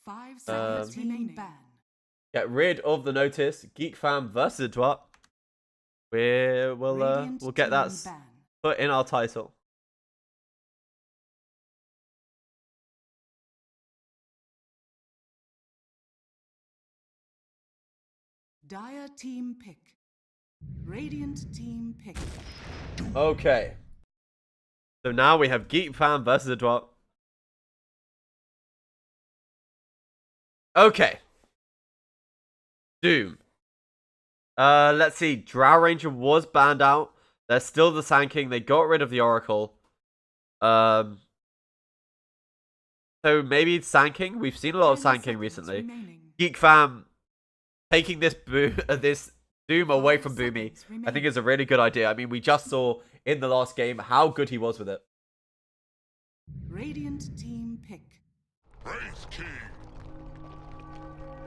5 seconds remaining. Get rid of the notice. GeekFam versus Adroit. We'll get that put in our title. Dire team pick. Radiant team pick. Okay. So now we have GeekFam versus Adroit. Okay. Doom. Let's see. Drow Ranger was banned out. There's still the Sand King. They got rid of the Oracle. So maybe it's Sand King. We've seen a lot of Sand King recently. GeekFam taking this Doom away from Boomy, I think is a really good idea. I mean, we just saw in the last game how good he was with it. Radiant team pick. Wraith King.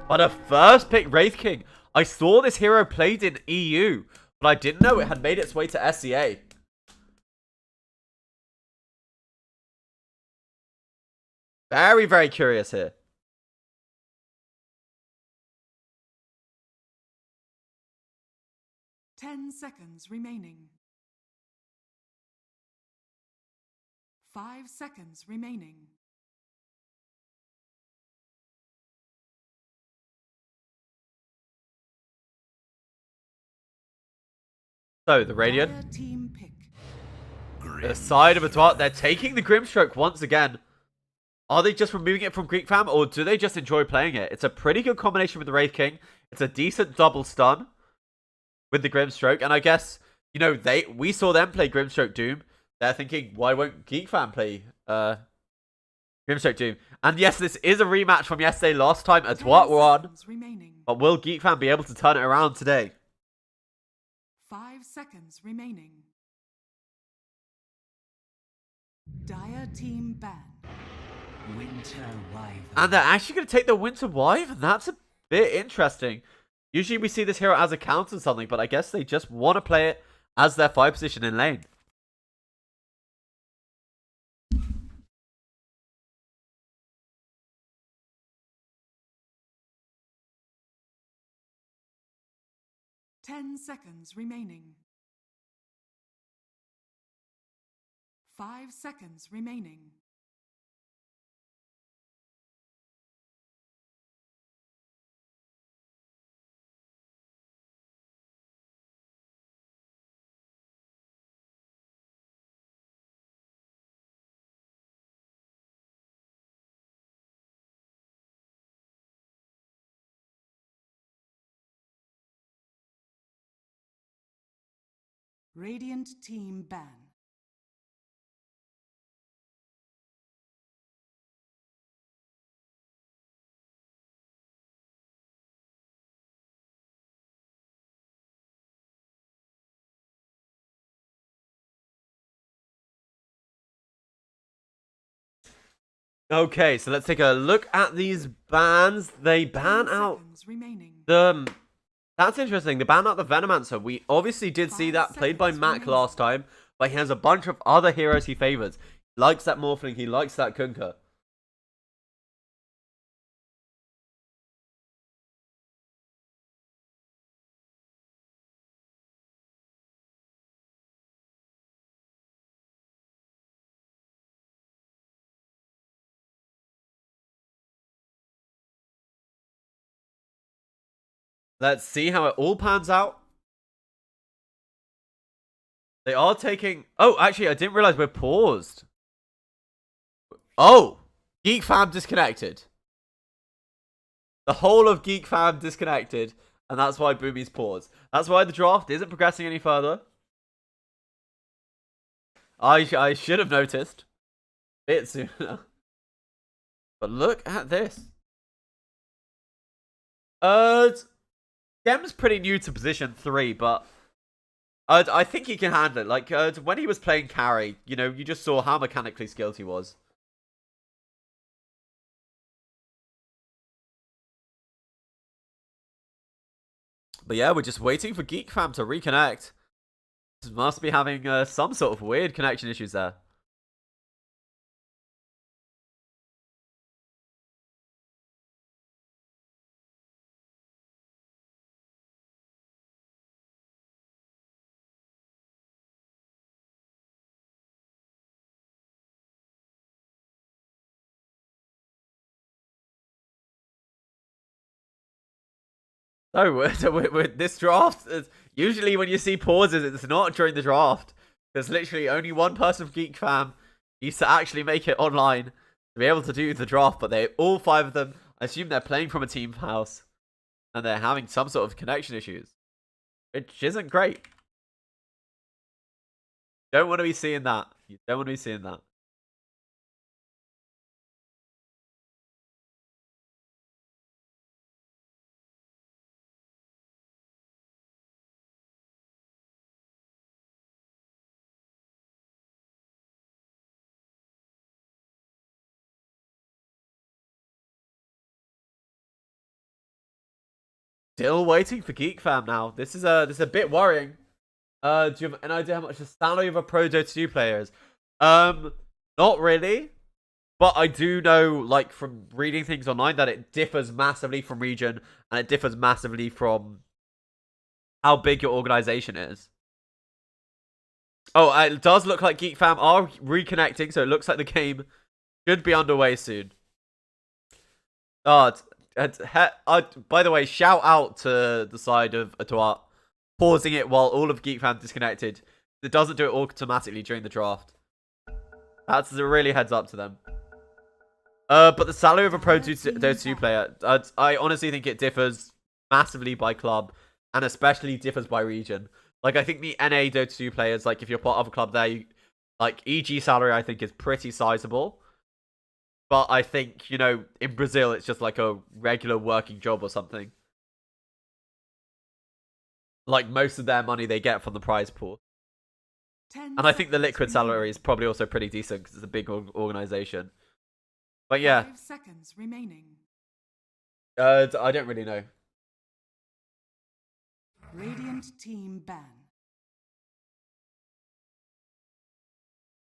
But a first pick Wraith King. I saw this hero played in EU, but I didn't know it had made its way to SCA. Very, very curious here. Ten seconds remaining. 5 seconds remaining. So, the Radiant. Dire team pick. The side of Adroit, they're taking the Grimstroke once again. Are they just removing it from GeekFam, or do they just enjoy playing it? It's a pretty good combination with the Wraith King. It's a decent double stun with the Grimstroke, and I guess, you know, we saw them play Grimstroke Doom. They're thinking, why won't GeekFam play Grimstroke Doom? And yes, this is a rematch from yesterday. Last time Adroit won, but will GeekFam be able to turn it around today? 5 seconds remaining. Dire team ban. Winter Wyvern. And they're actually going to take the Winter Wyvern. That's a bit interesting. Usually we see this hero as a counter something, but I guess they just want to play it as their 5 position in lane. Ten seconds remaining. 5 seconds remaining. Radiant team ban. Okay, so let's take a look at these bans. They ban out the... That's interesting. They ban out the Venomancer. We obviously did see that played by Mac last time, but he has a bunch of other heroes he favors. He likes that Morphling. He likes that Kunkka. Let's see how it all pans out. They are taking... Oh, actually, I didn't realize we're paused. Oh! GeekFam disconnected. The whole of GeekFam disconnected. And that's why Boomy's paused. That's why the draft isn't progressing any further. I should have noticed. A bit sooner. But look at this. Gem's pretty new to position 3, but I think he can handle it. Like, when he was playing carry, you know, you just saw how mechanically skilled he was. But yeah, we're just waiting for GeekFam to reconnect. This must be having some sort of weird connection issues there. No, with this draft, usually when you see pauses, it's not during the draft. There's literally only one person from GeekFam used to actually make it online to be able to do the draft, but all 5 of them, I assume they're playing from a team house, and they're having some sort of connection issues, which isn't great. Don't want to be seeing that. You don't want to be seeing that. Still waiting for GeekFam now. This is a bit worrying. Do you have an idea how much the salary of a pro Dota 2 player is? Not really. But I do know, like, from reading things online, that it differs massively from region, and it differs massively from how big your organization is. Oh, it does look like GeekFam are reconnecting, so it looks like the game should be underway soon. Oh, by the way, shout out to the side of Adroit pausing it while all of GeekFam disconnected. It doesn't do it automatically during the draft. That's a really heads up to them. But the salary of a pro Dota 2 player, I honestly think it differs massively by club, and especially differs by region. Like, I think the NA Dota 2 players, like, if you're part of a club there, like, EG salary, I think, is pretty sizable. But I think, you know, in Brazil, it's just like a regular working job or something. Like, most of their money they get from the prize pool. And I think the liquid salary is probably also pretty decent because it's a big organization. But yeah. 5 seconds remaining. I don't really know. Radiant team ban.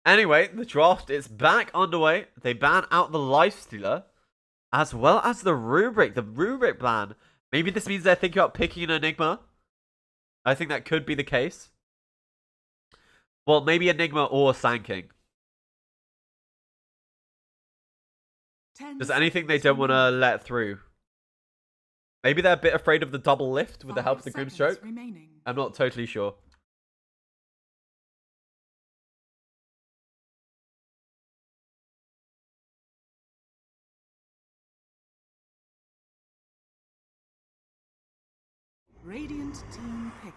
Anyway, the draft is back underway. They ban out the Lifestealer, as well as the Rubric. The Rubric ban. Maybe this means they're thinking about picking an Enigma. I think that could be the case. Well, maybe Enigma or Sand King. Just anything they don't want to let through. Maybe they're a bit afraid of the double lift with the help of the Grimstroke. I'm not totally sure. Radiant team pick.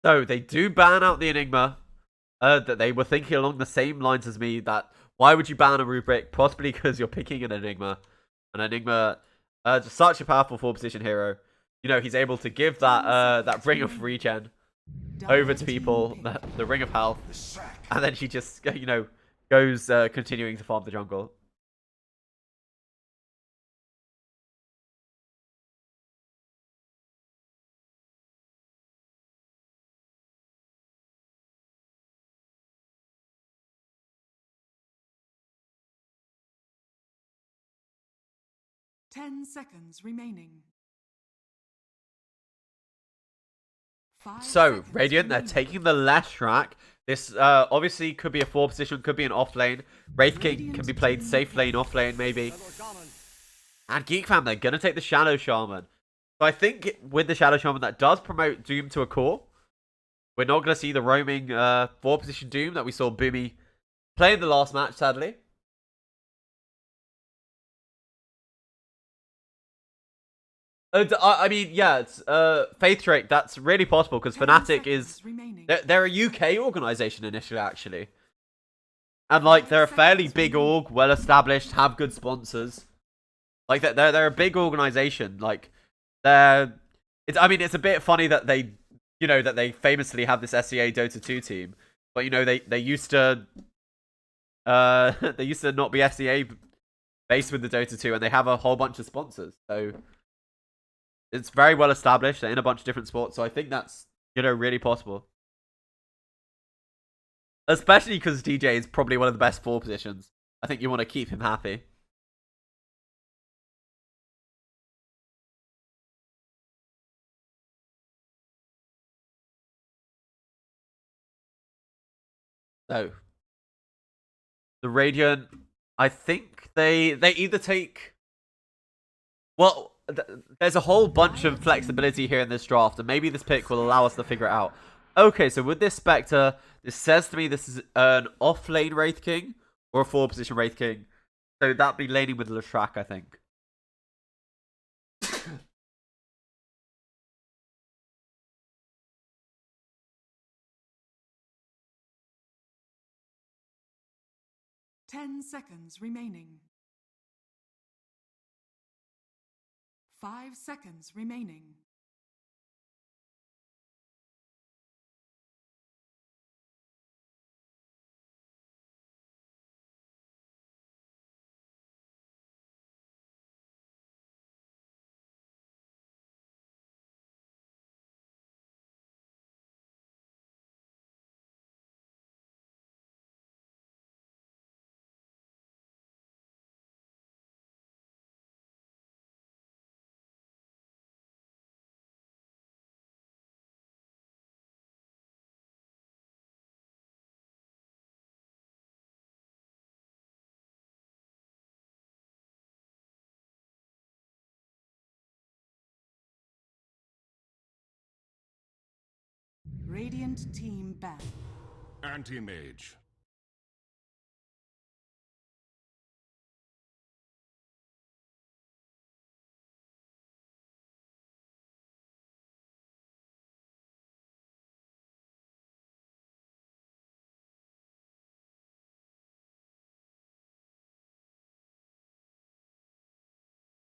So they do ban out the Enigma. That they were thinking along the same lines as me. That why would you ban a Rubric? Possibly because you're picking an Enigma. An Enigma, just such a powerful 4-position hero. You know, he's able to give that ring of regen over to people, the ring of health, and then he just, you know, goes continuing to farm the jungle. Ten seconds remaining. 5 So, seconds Radiant, they're remaining. taking the left track. This obviously could be a 4-position, could be an off lane. Wraith King can be played safe lane, off lane, maybe. And GeekFam, they're going to take the Shadow Shaman. So I think with the Shadow Shaman, that does promote Doom to a core. We're not going to see the roaming 4-position Doom that we saw Boomy play in the last match, sadly. I mean, yeah, it's Faith Drake. That's really possible because 10 Fnatic is seconds remaining. they're a UK organization initially, actually, and like they're a fairly big org, well established, have good sponsors. Like they're a big organization. Like I mean, it's a bit funny that they, you know, that they famously have this SEA Dota 2 team, but you know they used to they used to not be SEA based with the Dota 2, and they have a whole bunch of sponsors. So it's very well established. They're in a bunch of different sports, so I think that's, you know, really possible. Especially because DJ is probably one of the best 4-positions. I think you want to keep him happy. So the Radiant, I think they either take. Well, there's a whole bunch of flexibility here in this draft, and maybe this pick will allow us to figure it out. Okay, so with this Spectre, this says to me this is an off-lane Wraith King or a forward-position Wraith King. So that'd be laning with Leshrac, I think. 10 seconds remaining. 5 seconds remaining. Radiant team ban. Anti-mage.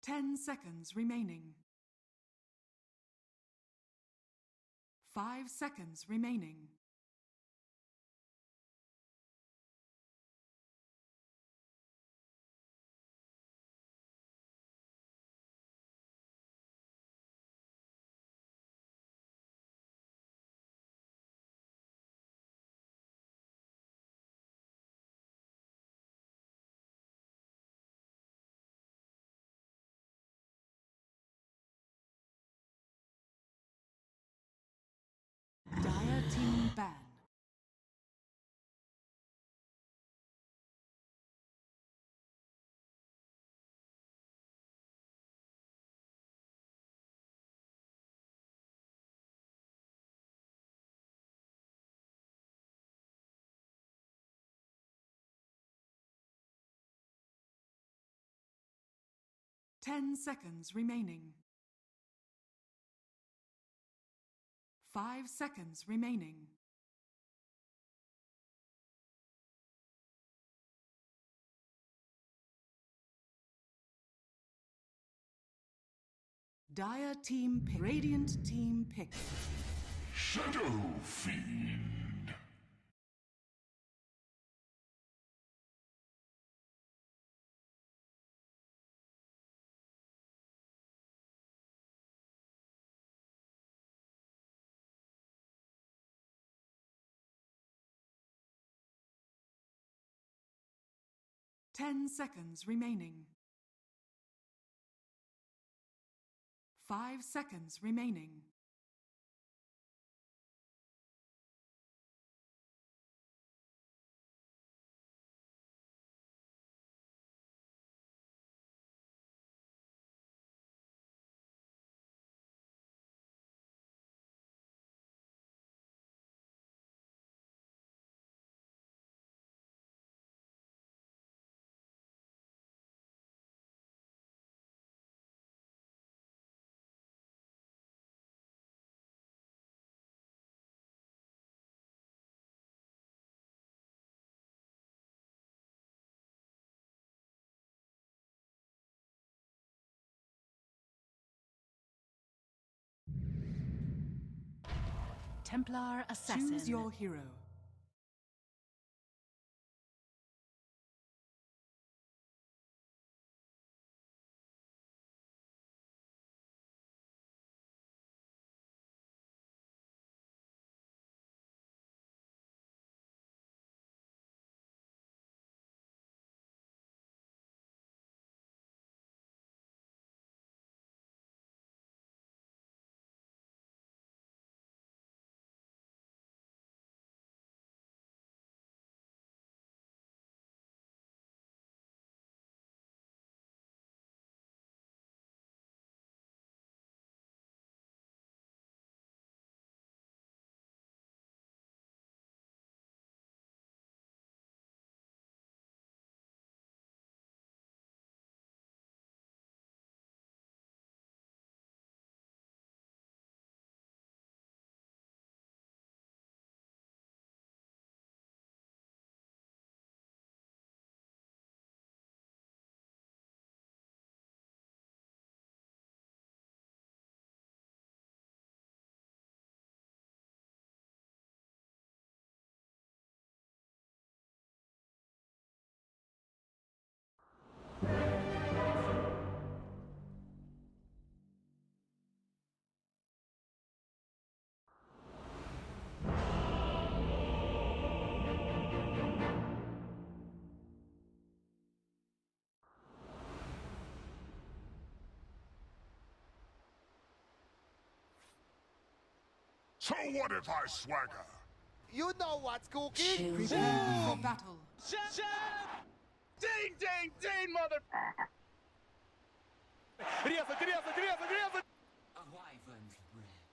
Ten seconds remaining. 5 seconds remaining. Dire team ban. Ten seconds remaining. 5 seconds remaining. Dire team pick. Radiant team pick. Shadow Fiend. Ten seconds remaining. 5 seconds remaining. Templar Assassin. Choose your hero. So what if I swagger? You know what's cooking? Chill, Prepare baby. for battle. Ding, ding, ding, mother... Criança, criança, criança, criança! A wyvern's breath.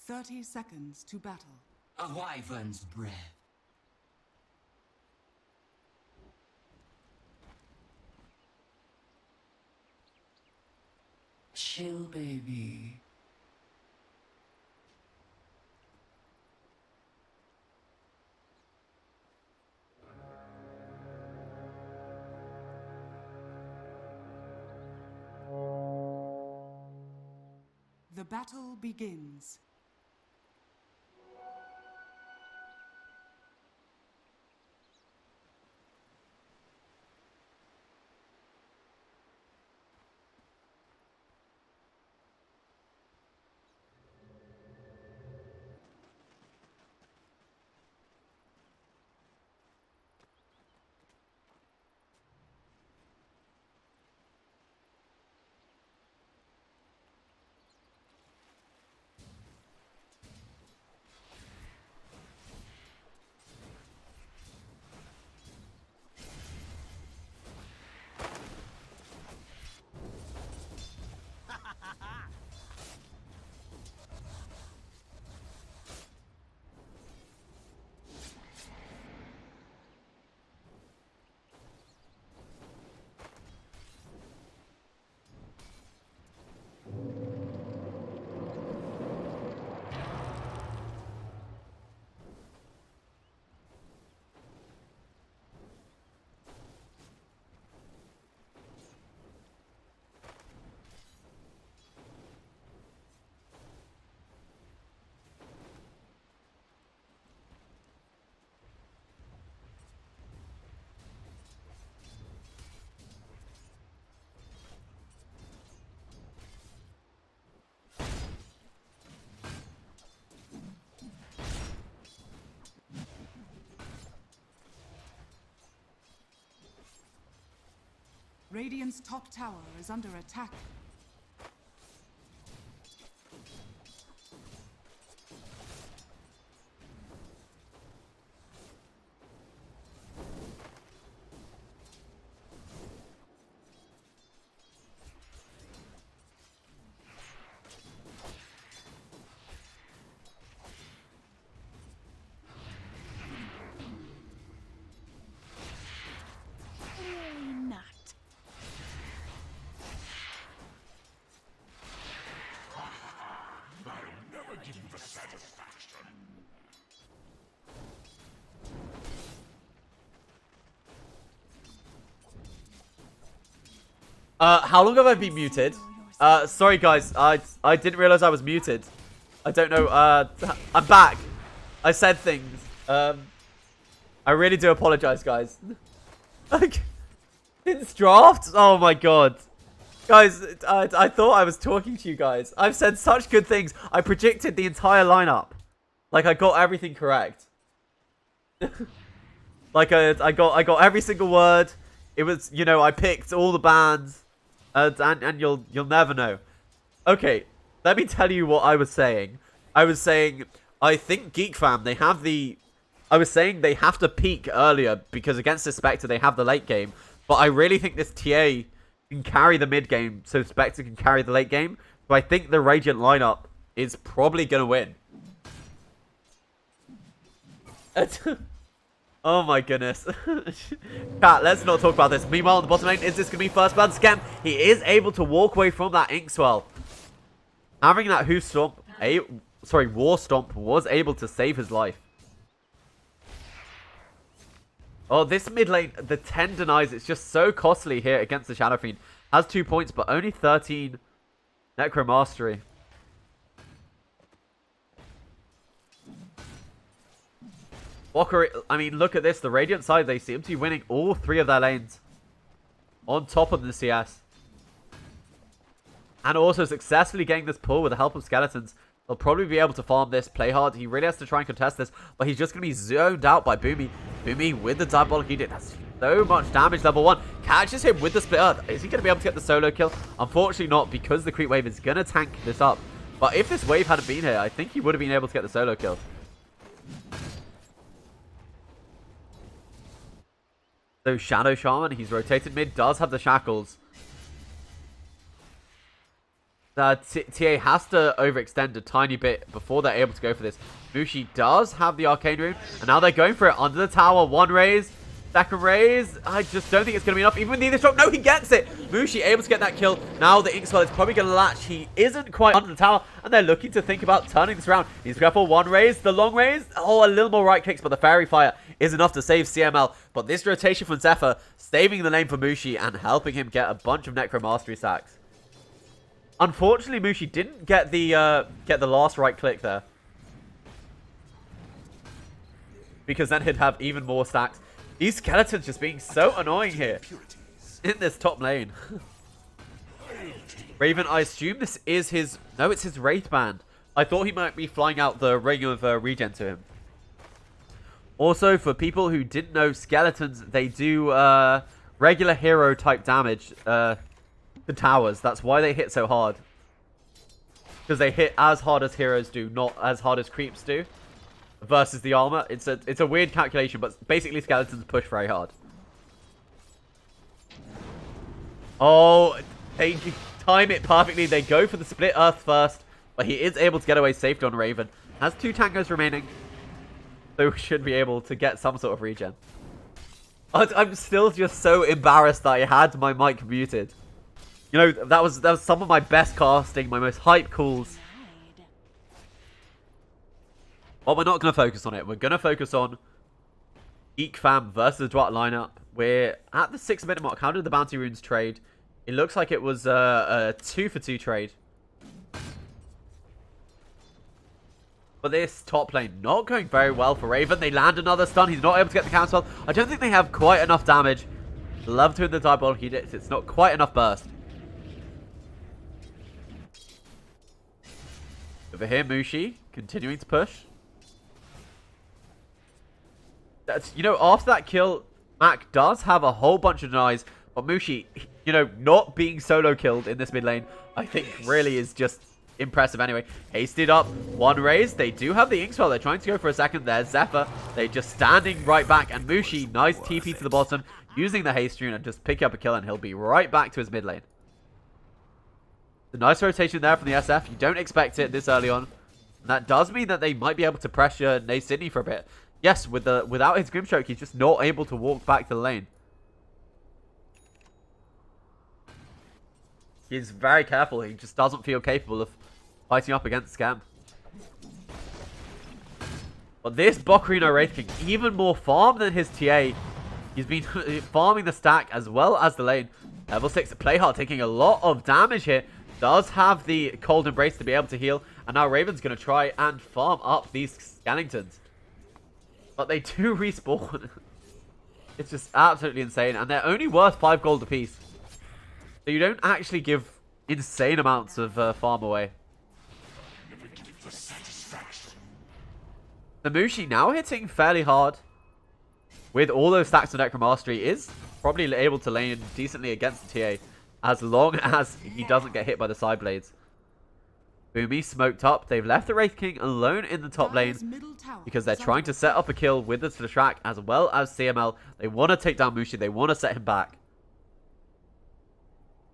Thirty seconds to battle. A wyvern's breath. Chill, baby. The battle begins. Radiant's top tower is under attack. Not. I'll never give you the satisfaction. How long have I been muted? Sorry guys, I didn't realize I was muted. I don't know, I'm back. I said things. I really do apologize, guys. Like, it's draft? Oh my god. Guys, I thought I was talking to you guys. I've said such good things. I predicted the entire lineup. Like, I got everything correct. Like, I got every single word. It was, you know, I picked all the bands. And you'll never know. Okay, let me tell you what I was saying. I was saying, I think GeekFam, they have the... I was saying they have to peak earlier because against the Spectre they have the late game. But I really think this TA can carry the mid game, so Spectre can carry the late game. So I think the Radiant lineup is probably going to win. Oh my goodness. Chat, let's not talk about this. Meanwhile, on the bottom lane, is this going to be first blood scam? He is able to walk away from that Inkswell. Having that War Stomp was able to save his life. Oh, this mid lane, the 10 denies. It's just so costly here against the Shadow Fiend. Has 2 points, but only 13 Necromastery. Walker, I mean, look at this. The Radiant side, they seem to be winning all 3 of their lanes. On top of the CS. And also successfully getting this pull with the help of Skeletons. They'll probably be able to farm this, play hard. He really has to try and contest this, but he's just going to be zoned out by Boomy. Boomy with the Diabolic Edict. That's so much damage, level 1. Catches him with the Split Earth. Is he going to be able to get the solo kill? Unfortunately not, because the creep wave is going to tank this up. But if this wave hadn't been here, I think he would have been able to get the solo kill. So Shadow Shaman, he's rotated mid, does have the shackles. TA has to overextend a tiny bit before they're able to go for this. Mushi does have the Arcane Rune, and now they're going for it under the tower. 1 raise, 2nd raise. I just don't think it's going to be enough. Even with the stroke, no, he gets it. Mushi able to get that kill. Now the Inkswell is probably going to latch. He isn't quite under the tower, and they're looking to think about turning this around. He's careful. 1 raise, the long raise. Oh, a little more right clicks, but the Fairy Fire is enough to save CML. But this rotation from Zephyr, saving the lane for Mushi and helping him get a bunch of Necromastery sacks. Unfortunately, Mushi didn't get the last right click there. Because then he'd have even more stacks. These Skeletons just being so annoying here. In this top lane. Raven, I assume this is his... No, it's his Wraith Band. I thought he might be flying out the ring of regen to him. Also, for people who didn't know, Skeletons, they do regular hero type damage. The towers. That's why they hit so hard. Because they hit as hard as heroes do, not as hard as creeps do. Versus the armor. It's a weird calculation, but basically Skeletons push very hard. Oh, they time it perfectly. They go for the Split Earth first, but he is able to get away safe on Raven. Has 2 tangos remaining. So we should be able to get some sort of regen. I'm still just so embarrassed that I had my mic muted. You know, that was some of my best casting, my most hype calls. But we're not going to focus on it. We're going to focus on GeekFam versus Adroit lineup. We're at the 6-minute mark. How did the bounty runes trade? It looks like it was a 2-for-2 trade. But this top lane not going very well for Raven. They land another stun. He's not able to get the counterspell. I don't think they have quite enough damage. Love to win the Diabolic Edict. It's not quite enough burst. Over here, Mushi continuing to push. That's, you know, after that kill, Mac does have a whole bunch of denies, but Mushi, you know, not being solo killed in this mid lane, I think really is just impressive anyway. Hasted up, 1 raise. They do have the Inkswell. They're trying to go for a second there. Zephyr, they just standing right back, and Mushi, nice TP to the bottom, using the haste rune and just pick up a kill, and he'll be right back to his mid lane. A nice rotation there from the SF. You don't expect it this early on. And that does mean that they might be able to pressure Nay Sydney for a bit. Yes, without his Grimstroke, he's just not able to walk back to the lane. He's very careful. He just doesn't feel capable of fighting up against Scam. But this Bokrino Wraith King, even more farm than his TA. He's been farming the stack as well as the lane. Level 6 play hard, taking a lot of damage here. Does have the Cold Embrace to be able to heal. And now Raven's going to try and farm up these Skellingtons. But they do respawn. It's just absolutely insane. And they're only worth 5 gold apiece. So you don't actually give insane amounts of farm away. The Mushi now hitting fairly hard. With all those stacks of Necromastery, is probably able to lane decently against the TA. As long as he doesn't get hit by the side blades. Boomy smoked up. They've left the Wraith King alone in the top lane. Because they're trying to set up a kill with the Track as well as CML. They want to take down Mushi. They want to set him back.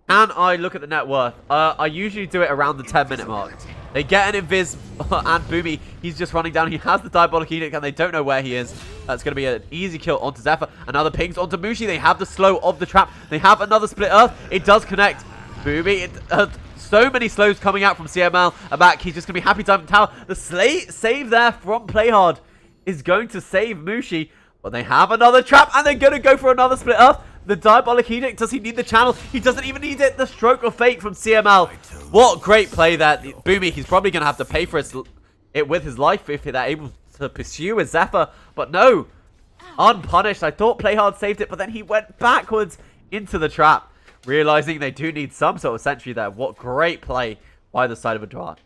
And I look at the net worth. I usually do it around the 10-minute mark. They get an invis and Boomy, he's just running down. He has the Diabolic Edict and they don't know where he is. That's going to be an easy kill onto Zephyr. Another pings onto Mushi. They have the slow of the trap. They have another Split Earth. It does connect. Boomy, so many slows coming out from CML. Back, he's just going to be happy to have the tower. The save there from Playhard is going to save Mushi. But they have another trap, and they're going to go for another split up. The Diabolic Edict, does he need the channel? He doesn't even need it. The Stroke of Fate from CML. What great play there. Boomy, he's probably going to have to pay for it with his life if they're able to pursue a Zephyr. But no, unpunished. I thought Play Hard saved it, but then he went backwards into the trap, realizing they do need some sort of sentry there. What great play by the side of Adroit.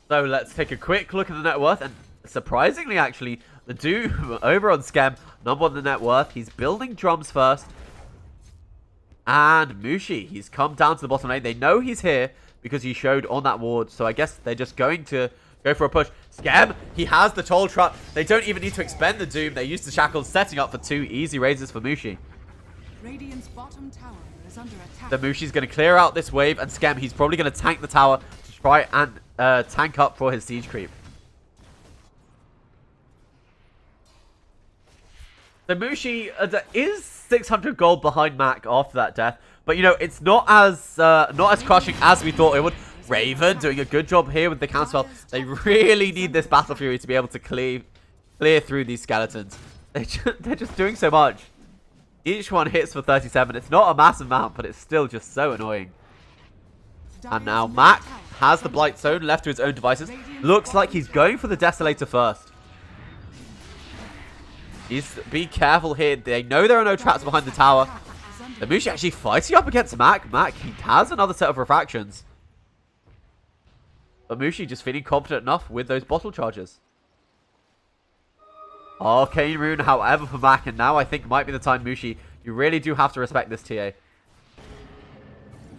So let's take a quick look at the net worth, and surprisingly actually, the Doom over on Scam, number one the net worth. He's building drums first. And Mushi, he's come down to the bottom lane. They know he's here because he showed on that ward. So I guess they're just going to go for a push. Scam, he has the Toll Trap. They don't even need to expend the Doom. They use the Shackles, setting up for 2 easy raises for Mushi. Radiant's bottom tower is under attack. The Mushi's going to clear out this wave. And Scam, he's probably going to tank the tower to try and tank up for his siege creep. So Mushi is 600 gold behind Mac after that death, but you know it's not as crushing as we thought it would. Raven doing a good job here with the counterspell. They really need this Battle Fury to be able to clear through these skeletons. They're just doing so much. Each one hits for 37. It's not a massive amount, but it's still just so annoying. And now Mac has the Blight Zone left to his own devices. Looks like he's going for the Desolator first. Be careful here. They know there are no traps behind the tower. The Mushi actually fighting up against Mac. Mac, he has another set of refractions. But Mushi just feeling confident enough with those bottle charges. Arcane Rune, however, for Mac. And now I think might be the time, Mushi. You really do have to respect this TA.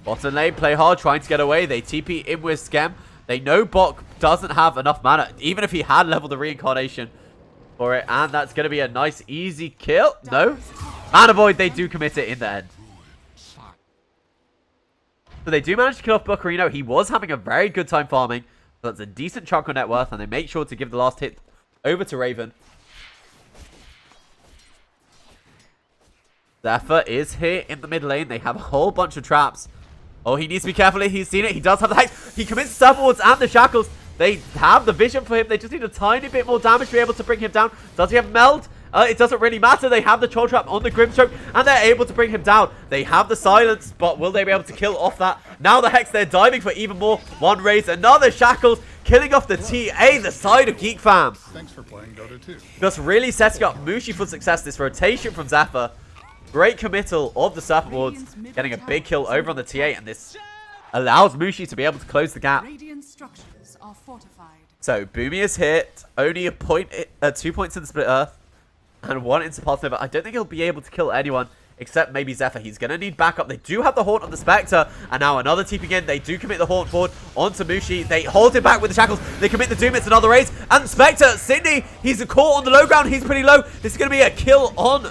Bottom lane, play hard, trying to get away. They TP in with Scam. They know Bok doesn't have enough mana. Even if he had leveled the Reincarnation for it, and that's going to be a nice easy kill. No, Mana Void, they do commit it in the end. So they do manage to kill off Buccarino. He was having a very good time farming, so that's a decent chunk of net worth, and they make sure to give the last hit over to Raven. Zephyr is here in the mid lane. They have a whole bunch of traps. Oh, he needs to be careful. He's seen it. He does have the Hex. He commits Subwards and the Shackles. They have the vision for him. They just need a tiny bit more damage to be able to bring him down. Does he have Meld? It doesn't really matter. They have the Troll Trap on the Grimstroke, and they're able to bring him down. They have the Silence, but will they be able to kill off that? Now the Hex, they're diving for even more. One raise, another Shackles, killing off the TA, the side of GeekFam. Thanks for playing Dota 2. Just really setting up Mushi for success. This rotation from Zephyr. Great committal of the Serpent Wards, getting a big kill over on the TA, and this allows Mushi to be able to close the gap. Radiant structures are fortified. So Boomy is hit, only 2 points in the Split Earth, and 1 into Pulse Nova. I don't think he'll be able to kill anyone except maybe Zephyr. He's going to need backup. They do have the Haunt on the Spectre, and now another TP again. They do commit the Haunt forward onto Mushi. They hold him back with the Shackles. They commit the Doom. It's another raise, and Spectre, Sydney, he's caught on the low ground. He's pretty low. This is going to be a kill on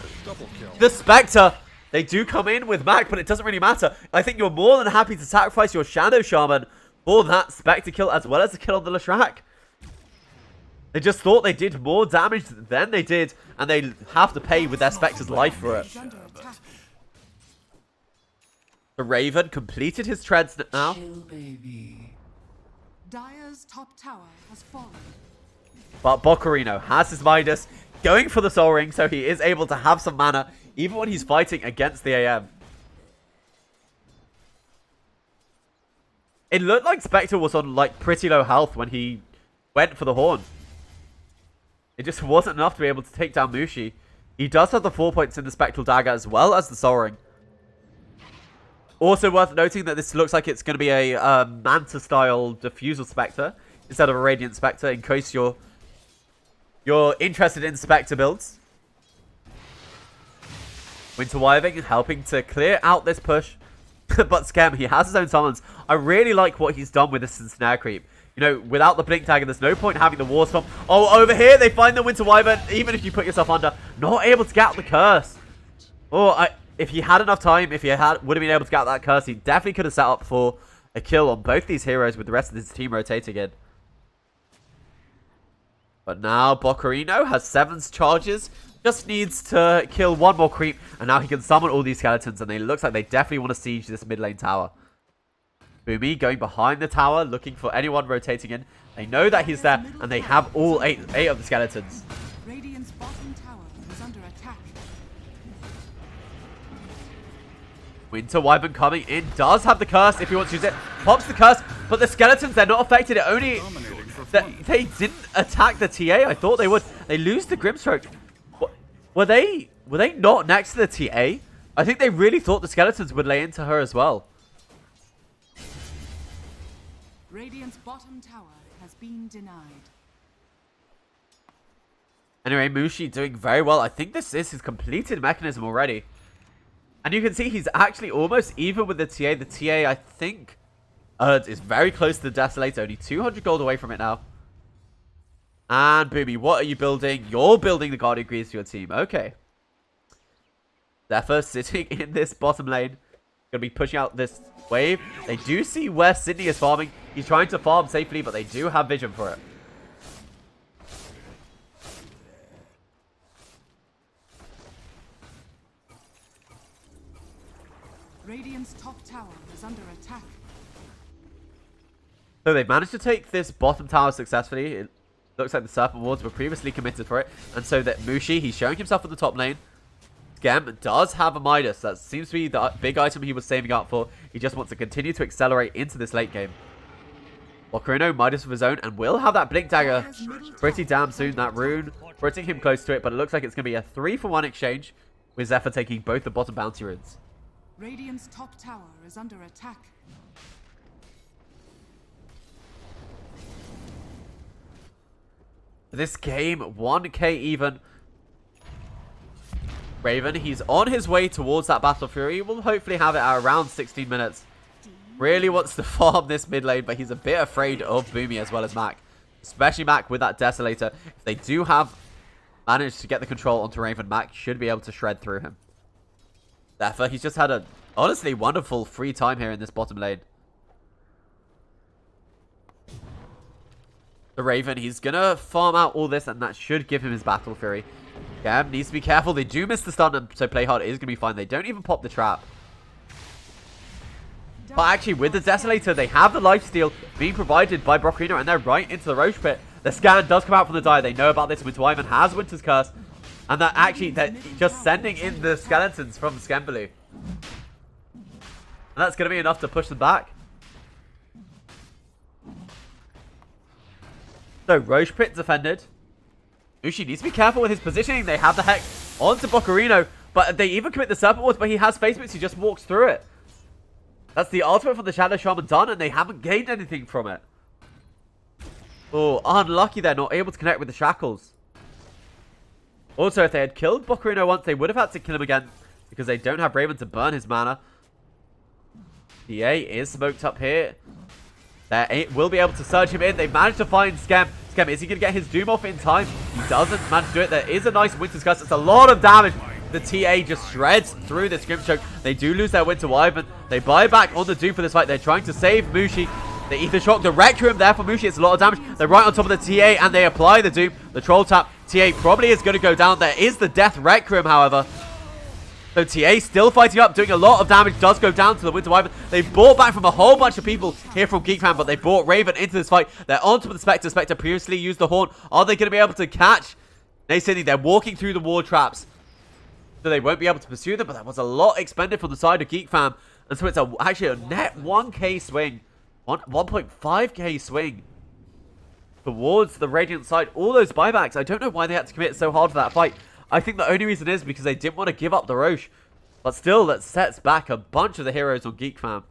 the Spectre. They do come in with Mac, but it doesn't really matter. I think you're more than happy to sacrifice your Shadow Shaman for that Spectre kill, as well as the kill on the Leshrac. They just thought they did more damage than they did, and they have to pay with their Spectre's life for it. The Raven completed his treads now. Dire's top tower has fallen. But Buccarino has his Midas, going for the Soul Ring, so he is able to have some mana, even when he's fighting against the AM. It looked like Spectre was on like pretty low health when he went for the Horn. It just wasn't enough to be able to take down Mushi. He does have the 4 points in the Spectral Dagger as well as the Soul Ring. Also worth noting that this looks like it's going to be a Manta-style Diffusal Spectre instead of a Radiant Spectre, in case you're interested in Spectre builds. Winter Wyvern helping to clear out this push. But Scam, he has his own summons. I really like what he's done with this Snare Creep. You know, without the Blink Dagger, there's no point having the War Stomp. Oh, over here, they find the Winter Wyvern. Even if you put yourself under, not able to get out the Curse. Oh, if he had enough time, if he would have been able to get out that Curse, he definitely could have set up for a kill on both these heroes with the rest of his team rotating in. But now Buccarino has 7's charges. Just needs to kill one more creep, and now he can summon all these skeletons, and it looks like they definitely want to siege this mid lane tower. Boomy going behind the tower, looking for anyone rotating in. They know that he's there, and they have all eight of the skeletons. Radiant's bottom tower is under attack. Winter Wyvern coming in, does have the curse if he wants to use it. Pops the curse, but the skeletons, they're not affected. It only... They didn't attack the TA. I thought they would. They lose the Grimstroke. Were they not next to the TA? I think they really thought the skeletons would lay into her as well. Radiant's bottom tower has been denied. Anyway, Mushi doing very well. I think this is his completed mechanism already. And you can see he's actually almost even with the TA. The TA, I think, is very close to the Desolator. Only 200 gold away from it now. And Boomy, what are you building? You're building the Guardian Greaves for your team. Okay. Zephyr sitting in this bottom lane. Going to be pushing out this wave. They do see where Sydney is farming. He's trying to farm safely, but they do have vision for it. Radiant's top tower is under attack. So they've managed to take this bottom tower successfully. It looks like the Serpent Wards were previously committed for it. And so that Mushi, he's showing himself on the top lane. Gem does have a Midas. That seems to be the big item he was saving up for. He just wants to continue to accelerate into this late game. Ocarino, Midas of his own, and will have that Blink Dagger pretty damn soon. That rune putting him close to it, but it looks like it's going to be a 3-for-1 exchange with Zephyr taking both the bottom bounty runes. Radiant's top tower is under attack. This game, 1k even. Raven, he's on his way towards that Battle Fury. He will hopefully have it at around 16 minutes. Really wants to farm this mid lane, but he's a bit afraid of Boomy as well as Mac. Especially Mac with that Desolator. If they do have managed to get the control onto Raven, Mac should be able to shred through him. Therefore, he's just had a honestly wonderful free time here in this bottom lane. The Raven, he's going to farm out all this, and that should give him his Battle Fury. Gam needs to be careful. They do miss the stun, and so play hard is going to be fine. They don't even pop the trap. But actually, with the Desolator, they have the lifesteal being provided by Brocarino, and they're right into the Roche Pit. The scan does come out from the die. They know about this. Winter Wyvern has Winter's Curse. And that actually, they're just sending in the skeletons from Skembaloo. And that's going to be enough to push them back. So, Roche Pit defended. Mushi needs to be careful with his positioning. They have the Hex onto Bocarino, but they even commit the Serpent Wards, but he has face boots. He just walks through it. That's the ultimate for the Shadow Shaman done, and they haven't gained anything from it. Oh, unlucky they're not able to connect with the Shackles. Also, if they had killed Bocarino once, they would have had to kill him again, because they don't have Raven to burn his mana. TA is smoked up here. They will be able to surge him in. They've managed to find Skem. Skem, is he going to get his Doom off in time? He doesn't manage to do it. There is a nice Winter's Curse. It's a lot of damage. The TA just shreds through this Grimstroke. They do lose their Winter Wyvern. They buy back on the Doom for this fight. They're trying to save Mushi. They Ether Shock the Requiem there for Mushi. It's a lot of damage. They're right on top of the TA, and they apply the Doom. The Troll Tap. TA probably is going to go down. There is the Death Requiem, however. So TA still fighting up, doing a lot of damage, does go down to the Winter Wyvern. They've bought back from a whole bunch of people here from GeekFam, but they brought Raven into this fight. They're on top of the Spectre. Spectre previously used the Horn. Are they going to be able to catch Nay Sydney? They're walking through the ward traps, so they won't be able to pursue them, but that was a lot expended from the side of GeekFam. And so it's actually a net 1k swing. 1.5k swing towards the Radiant side. All those buybacks, I don't know why they had to commit so hard for that fight. I think the only reason is because they didn't want to give up the Roche. But still, that sets back a bunch of the heroes on GeekFam.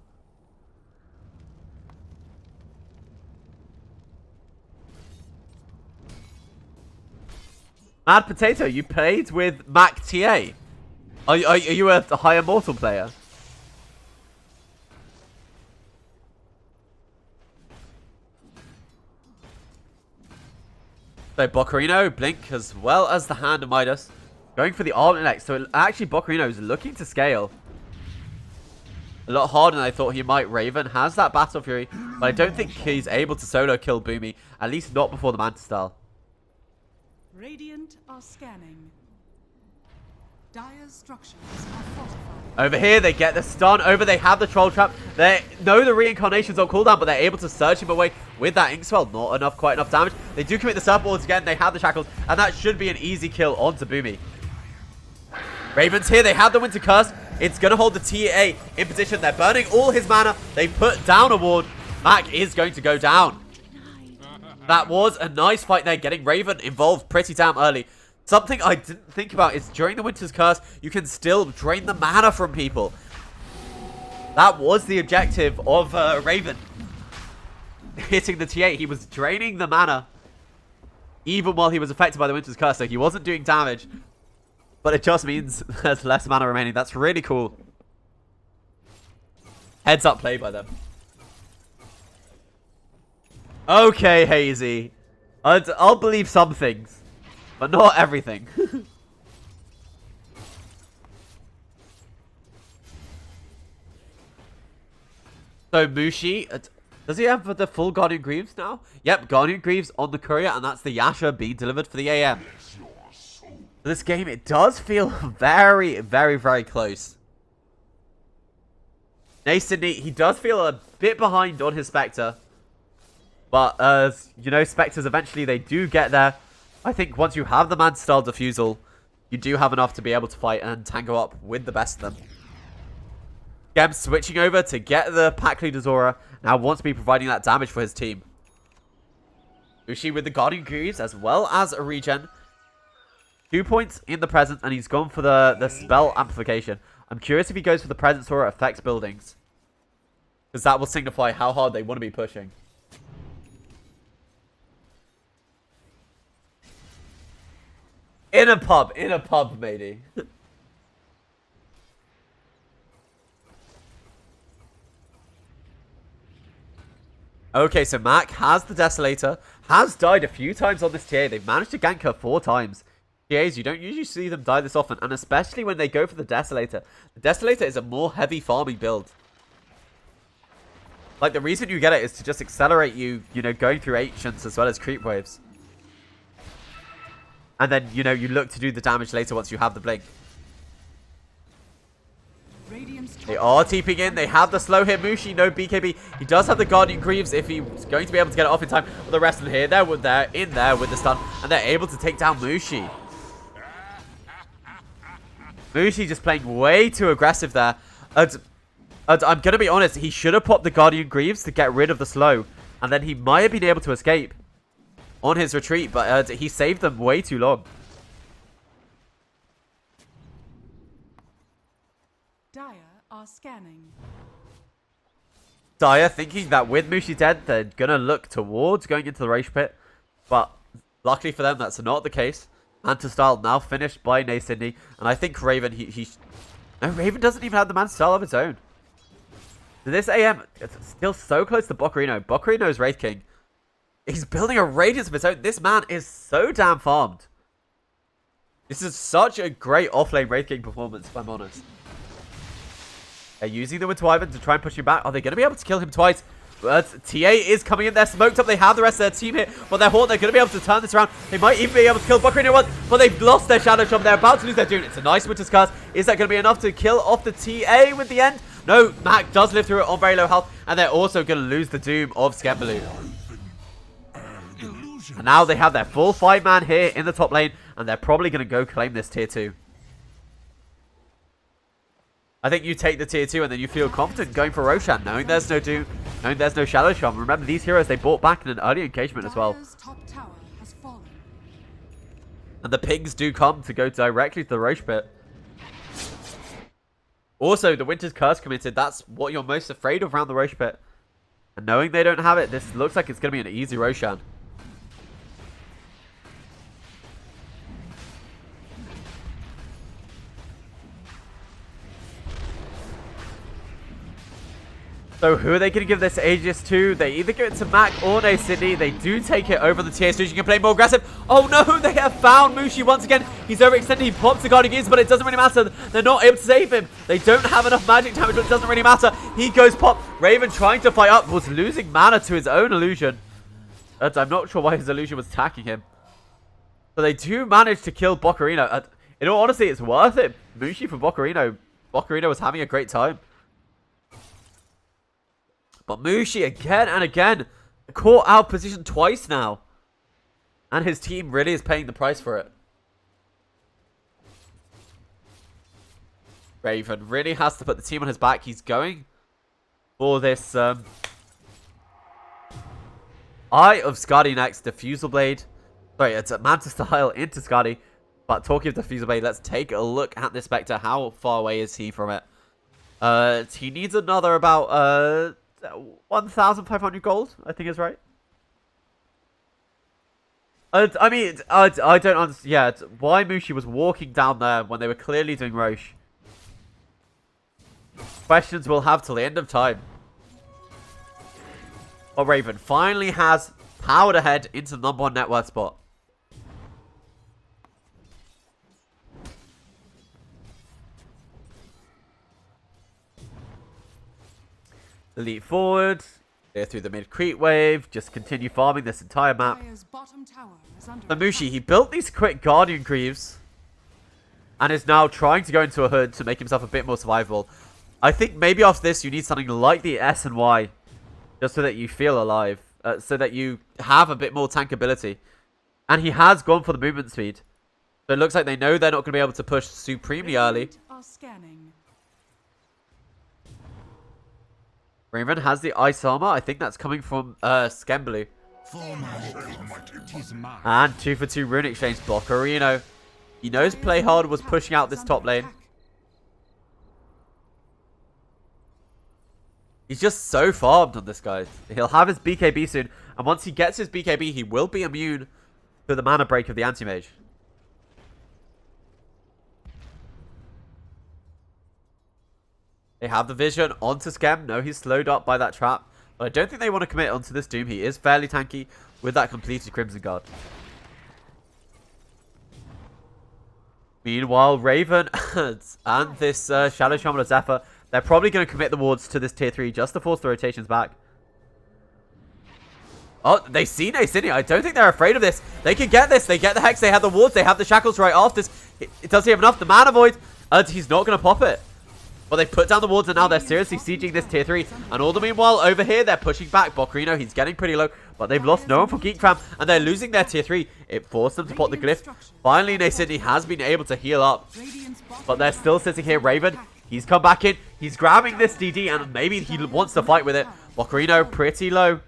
Mad Potato, you played with Mac TA. Are you a higher mortal player? So Bocarino, Blink, as well as the Hand of Midas. Going for the Armlet next. So actually Bocarino is looking to scale a lot harder than I thought he might. Raven has that Battle Fury, but I don't think he's able to solo kill Boomy. At least not before the Manta Style. Radiant are scanning. Dire's structures are fortified. Over here, they get the stun. Over, they have the troll trap. They know the reincarnation's on cooldown, but they're able to surge him away with that ink spell. Not quite enough damage. They do commit the surfboards again. They have the shackles, and that should be an easy kill onto Boomy. Ravens here. They have the Winter Curse. It's going to hold the TA in position. They're burning all his mana. They put down a ward. Mac is going to go down. That was a nice fight there, getting Raven involved pretty damn early. Something I didn't think about is during the Winter's Curse, you can still drain the mana from people. That was the objective of Raven. Hitting the TA, he was draining the mana even while he was affected by the Winter's Curse, so he wasn't doing damage. But it just means there's less mana remaining. That's really cool. Heads up play by them. Okay, Hazy. I'll believe some things, but not everything. So Mushi, does he have the full Guardian Greaves now? Yep, Guardian Greaves on the courier, and that's the Yasha being delivered for the AM. This game, it does feel very, very, very close. Sydney, he does feel a bit behind on his Spectre. But, you know, Spectres eventually, they do get there. I think once you have the man-style Diffusal, you do have enough to be able to fight and tango up with the best of them. Gem switching over to get the pack leader's aura. Now wants to be providing that damage for his team. Ushi with the Guardian Greaves as well as a regen. 2 points in the presence, and he's gone for the spell amplification. I'm curious if he goes for the presence aura affects buildings, because that will signify how hard they want to be pushing. In a pub, matey. Okay, so Mac has the Desolator, has died a few times on this TA. They've managed to gank her 4 times. TAs, you don't usually see them die this often, and especially when they go for the Desolator. The Desolator is a more heavy farming build. Like, the reason you get it is to just accelerate you know, going through ancients as well as creep waves. And then, you know, you look to do the damage later once you have the blink. They are TPing in. They have the slow hit Mushi, no BKB. He does have the Guardian Greaves if he's going to be able to get it off in time. But the rest of them here, they're in there with the stun. And they're able to take down Mushi. Mushi just playing way too aggressive there. I'm going to be honest, he should have popped the Guardian Greaves to get rid of the slow. And then he might have been able to escape on his retreat, but he saved them way too long. Dire are scanning. Dire thinking that with Mushi dead, they're going to look towards going into the Rage Pit. But luckily for them, that's not the case. Manta Style now finished by Sydney. And I think Raven, no, Raven doesn't even have the Manta Style of its own. This AM, it's still so close to Bocarino. Bocarino's Wraith King. He's building a radiance of his own. This man is so damn farmed. This is such a great offlane Wraith King performance, if I'm honest. They're using the Winter Wyvern to try and push him back. Are they going to be able to kill him twice? But TA is coming in there, smoked up. They have the rest of their team here. But they're Horde. They're going to be able to turn this around. They might even be able to kill Bocarino once. But they've lost their Shadow Shop. They're about to lose their Dune. It's a nice Winter's Curse. Is that going to be enough to kill off the TA with the end? No, Mac does live through it on very low health. And they're also going to lose the Doom of Skembaloo. And now they have their full 5-man here in the top lane. And they're probably going to go claim this tier 2. I think you take the tier 2 and then you feel confident going for Roshan, knowing there's no Doom, knowing there's no Shadow Shaman. Remember, these heroes, they bought back in an early engagement as well. Dire's top tower has fallen. And the pings do come to go directly to the Roche Pit. Also, the Winter's Curse committed. That's what you're most afraid of around the Roche Pit. And knowing they don't have it, this looks like it's going to be an easy Roshan. So who are they going to give this Aegis to? They either give it to Mac or Sydney. They do take it over the tier, so you can play more aggressive. Oh no, they have found Mushi once again. He's overextended. He pops the Guardian Gears, but it doesn't really matter. They're not able to save him. They don't have enough magic damage, but it doesn't really matter. He goes pop. Raven trying to fight up was losing mana to his own illusion. I'm not sure why his illusion was attacking him. But they do manage to kill Bocarino. In all honesty, it's worth it. Mushi for Bocarino. Ocarina was having a great time. But Mushi again and again caught out position twice now. And his team really is paying the price for it. Raven really has to put the team on his back. He's going for this Eye of Skadi next. Diffusal Blade. Sorry, it's a Manta style into Skadi. But talking of Diffusal Blade, let's take a look at this Spectre. How far away is he from it? He needs another about 1,500 gold, I think is right. I mean, I don't understand. Yeah, why Mushi was walking down there when they were clearly doing Roche. Questions we'll have till the end of time. But Raven finally has powered ahead into the #1 network spot. Elite forward. Clear through the mid creep wave. Just continue farming this entire map. Dire's bottom tower is under The Mushi, he built these quick Guardian Greaves. And is now trying to go into a hood to make himself a bit more survivable. I think maybe after this you need something like the S and Y. Just so that you feel alive. So that you have a bit more tankability. And he has gone for the movement speed. So it looks like they know they're not going to be able to push supremely early. Radiant are scanning. Raven has the ice armor. I think that's coming from Skemblu. And 2 for 2 rune exchange. Bocarino. He knows Play Hard was pushing out this top lane. He's just so farmed on this guy. He'll have his BKB soon. And once he gets his BKB, he will be immune to the mana break of the anti-mage. They have the vision onto Skem. No, he's slowed up by that trap. But I don't think they want to commit onto this Doom. He is fairly tanky with that completed Crimson Guard. Meanwhile, Raven and this Shadow Shaman of Zephyr, they're probably going to commit the wards to this tier 3 just to force the rotations back. Oh, they see Nacini. I don't think they're afraid of this. They can get this. They get the Hex. They have the wards. They have the Shackles right after this. Does he have enough? The Mana Void. He's not going to pop it. Well, they put down the wards and now they're seriously sieging this tier 3. And all the meanwhile, over here, they're pushing back. Bocarino, he's getting pretty low. But they've lost no one from GeekFam. And they're losing their tier 3. It forced them to pop the glyph. Finally, Nacini has been able to heal up. But they're still sitting here. Raven, he's come back in. He's grabbing this DD and maybe he wants to fight with it. Bocarino, pretty low.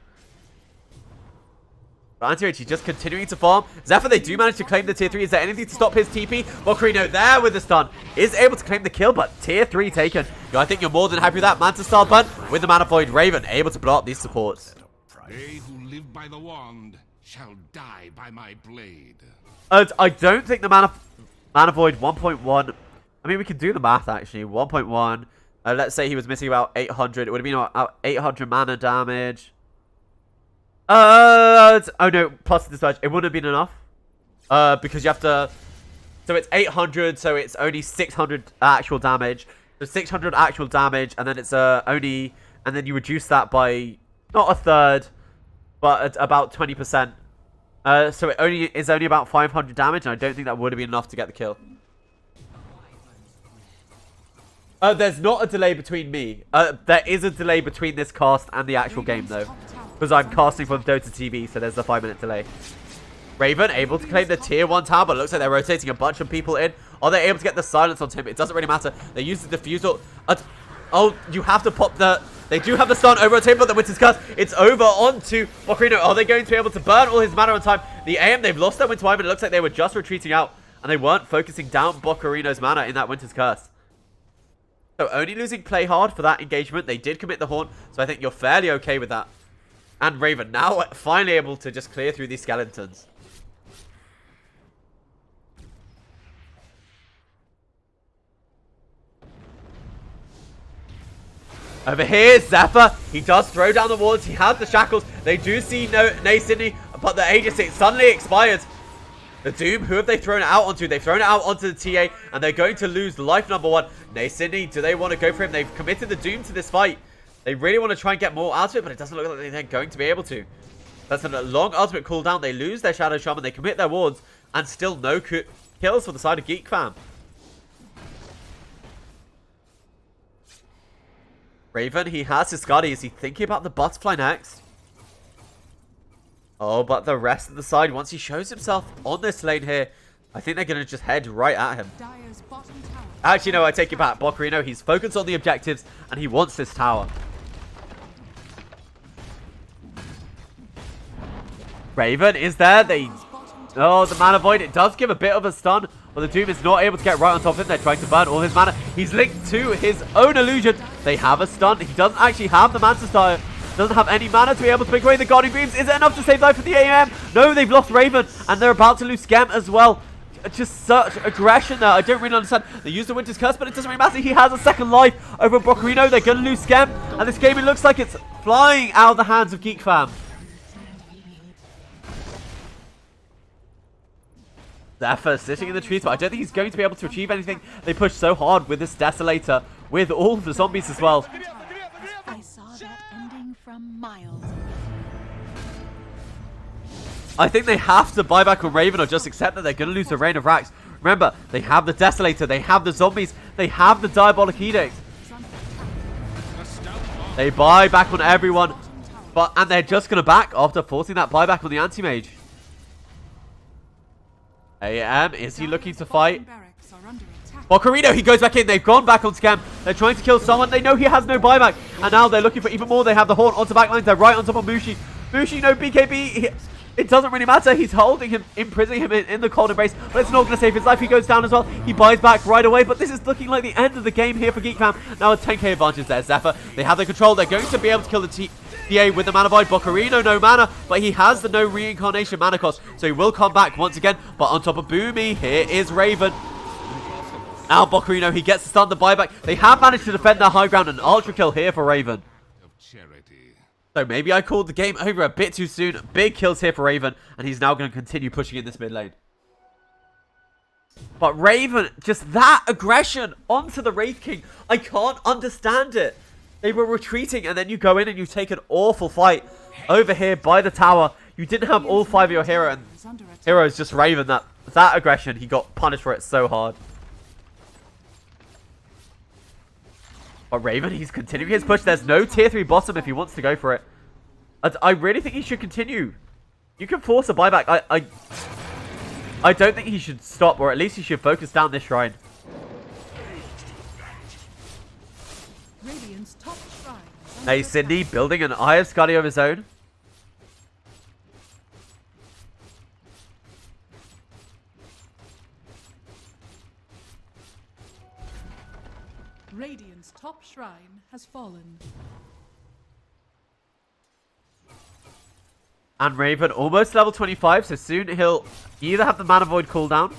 But Adroit, he's just continuing to farm. Zephyr, they do manage to claim the tier 3. Is there anything to stop his TP? Bocarino there with the stun. Is able to claim the kill, but tier 3 taken. I think you're more than happy with that. Manta style burn with the Mana Void. Raven able to blow up these supports. They who live by the wand shall die by my blade. I don't think the Mana Void 1.1... I mean, we can do the math, actually. 1.1. Let's say he was missing about 800. It would have been about 800 mana damage. Oh no, plus the dispatch. It wouldn't have been enough. Because you have to... So it's 800, so it's only 600 actual damage. So 600 actual damage, and then it's only... And then you reduce that by... Not a third, but about 20%. So it is only about 500 damage, and I don't think that would have been enough to get the kill. There's not a delay between me. There is a delay between this cast and the actual game, though. Because I'm casting from Dota TV, so there's a 5-minute delay. Raven able to claim the tier 1 tower, but looks like they're rotating a bunch of people in. Are they able to get the silence onto him? It doesn't really matter. They use the diffusal. Oh, you have to pop the... They do have the stun over on him, but the Winter's Curse, it's over onto Bocarino. Are they going to be able to burn all his mana on time? The AM, they've lost their Winter Wyvern. It looks like they were just retreating out, and they weren't focusing down Bocarino's mana in that Winter's Curse. So only losing Play Hard for that engagement. They did commit the Haunt, so I think you're fairly okay with that. And Raven now finally able to just clear through these skeletons. Over here, Zephyr. He does throw down the wards. He has the shackles. They do see Nacini, but the Aegis suddenly expires. The Doom, who have they thrown it out onto? They've thrown it out onto the TA, and they're going to lose life #1. Nacini, do they want to go for him? They've committed the Doom to this fight. They really want to try and get more out of it, but it doesn't look like they're going to be able to. That's a long ultimate cooldown. They lose their Shadow Shaman. They commit their wards, and still no kills for the side of GeekFam. Raven, he has his Scotty. Is he thinking about the butterfly next? Oh, but the rest of the side, once he shows himself on this lane here, I think they're going to just head right at him. Dire's bottom tower. Actually, no, I take it back. Bocarino, he's focused on the objectives, and he wants this tower. Raven is there. Oh, the Mana Void. It does give a bit of a stun, but the Doom is not able to get right on top of him. They're trying to burn all his mana. He's linked to his own illusion. They have a stun. He doesn't actually have the Mantis Dire. Doesn't have any mana to be able to pick away the Guardian Greaves. Is it enough to save life for the AMM? No, they've lost Raven, and they're about to lose Scam as well. Just such aggression there. I don't really understand. They used the Winter's Curse, but it doesn't really matter. He has a second life over Bocarino. They're going to lose Scam, and this game, it looks like it's flying out of the hands of GeekFam. Zephyr sitting in the trees, but I don't think he's going to be able to achieve anything. They push so hard with this Desolator, with all the zombies as well. I saw that ending from miles. I think they have to buy back on Raven or just accept that they're going to lose the Reign of Rax. Remember, they have the Desolator, they have the zombies, they have the Diabolic Edict. They buy back on everyone, and they're just going to back after forcing that buyback on the Anti-Mage. AM, is he looking to fight? Bocarino, he goes back in. They've gone back on Scam. They're trying to kill someone. They know he has no buyback. And now they're looking for even more. They have the Horn onto backlines. They're right on top of Mushi. Mushi, no BKB. It doesn't really matter. He's holding him, imprisoning him in the cold embrace. But it's not going to save his life. He goes down as well. He buys back right away. But this is looking like the end of the game here for GeekFam. Now a 10k advantage there. Zephyr, they have the control. They're going to be able to kill the TA with the Mana Void. Bocarino, no mana, but he has the no reincarnation mana cost, so he will come back once again. But on top of Boomy, here is Raven. Now Bocarino, he gets to stun the buyback. They have managed to defend their high ground, and ultra kill here for Raven. So maybe I called the game over a bit too soon. Big kills here for Raven, and he's now going to continue pushing in this mid lane. But Raven, just that aggression onto the Wraith King, I can't understand it. They were retreating, and then you go in and you take an awful fight over here by the tower. You didn't have all 5 of your heroes, just Raven. That aggression, he got punished for it so hard. But Raven, he's continuing his push. There's no tier 3 bottom if he wants to go for it. I really think he should continue. You can force a buyback. I don't think he should stop, or at least he should focus down this shrine. Hey, Cindy, building an Eye of Scuddy of his own. Radiant's top shrine has fallen. And Raven, almost level 25, so soon he'll either have the Mana Void cooldown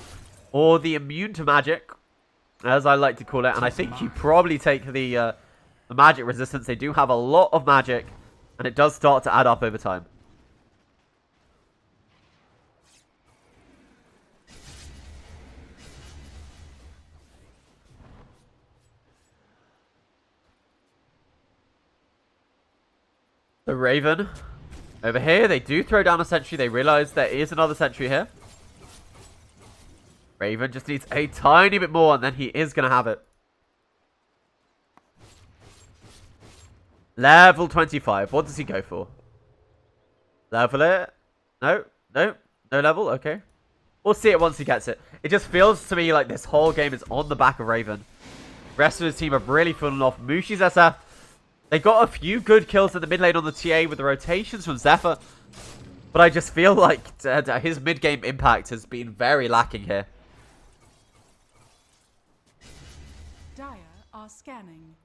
or the immune to magic, as I like to call it. And I think you probably take the magic resistance. They do have a lot of magic, and it does start to add up over time. The Raven, over here, they do throw down a sentry. They realize there is another sentry here. Raven just needs a tiny bit more, and then he is going to have it. Level 25. What does he go for? Level it? No, no, no level. Okay. We'll see it once he gets it. It just feels to me like this whole game is on the back of Raven. The rest of his team have really fallen off. Mushi's SF, they got a few good kills in the mid lane on the TA with the rotations from Zephyr. But I just feel like his mid-game impact has been very lacking here. Dire are scanning.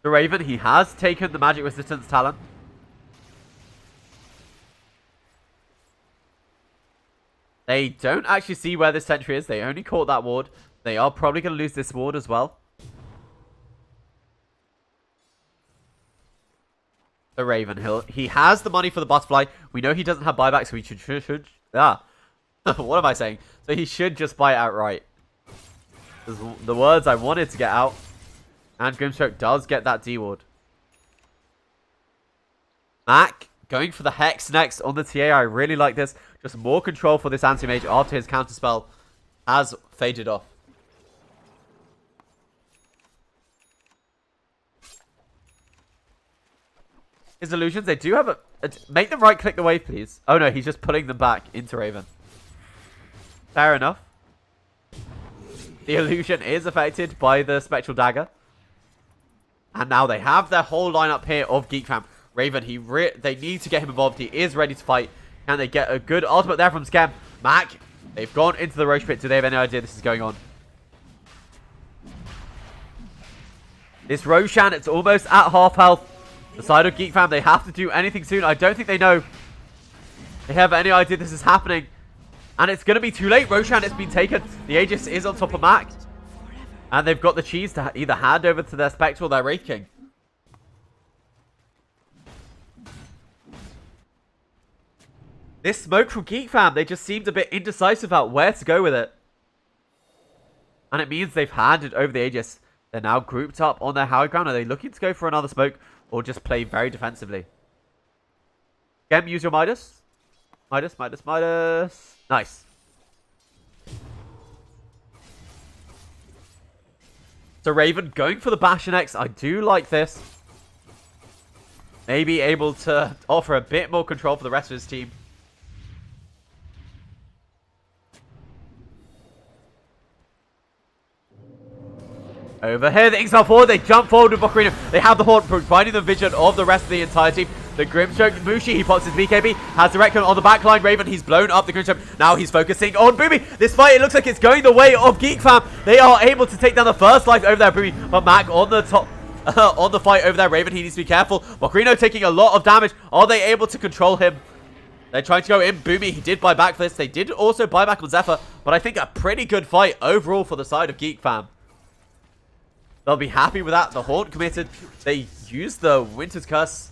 The Raven, he has taken the magic resistance talent. They don't actually see where this sentry is. They only caught that ward. They are probably going to lose this ward as well. The Raven, he has the money for the butterfly. We know he doesn't have buyback, so he should what am I saying? So he should just buy it outright. The words I wanted to get out. And Grimstroke does get that D-ward. Mac going for the Hex next on the TA. I really like this. Just more control for this Anti-Mage after his counterspell has faded off. his illusions. They do have a make them right click the wave, please. Oh no, he's just pulling them back into Raven. Fair enough. The illusion is affected by the Spectral Dagger. And now they have their whole lineup here of GeekFam. Raven, they need to get him involved. He is ready to fight. Can they get a good ultimate there from Scam? Mac, they've gone into the Roche Pit. Do they have any idea this is going on? This Roshan, it's almost at half health. The side of GeekFam, they have to do anything soon. I don't think they know. They have any idea this is happening. And it's going to be too late. Roshan has been taken. The Aegis is on top of Mac. And they've got the cheese to either hand over to their Spectre or their Wraith King. This smoke from GeekFam, they just seemed a bit indecisive about where to go with it. And it means they've handed over the Aegis. They're now grouped up on their high ground. Are they looking to go for another smoke or just play very defensively? Gem, use your Midas. Midas, Midas, Midas. Nice. So Raven going for the Bastion X. I do like this. Maybe able to offer a bit more control for the rest of his team. Over here, the Inksmell forward, they jump forward with Ocarina. They have the Horde, providing the vision of the rest of the entire team. The Grimstroke, Mushi, he pops his BKB, has the Recon on the backline. Raven, he's blown up the Grimstroke. Now he's focusing on Boomy. This fight, it looks like it's going the way of GeekFam. They are able to take down the first life over there, Boomy. But Mac on the top, on the fight over there. Raven, he needs to be careful. Ocarina taking a lot of damage. Are they able to control him? They're trying to go in. Boomy, he did buy back for this. They did also buy back on Zephyr. But I think a pretty good fight overall for the side of GeekFam. They'll be happy with that. The Haunt committed. They used the Winter's Curse.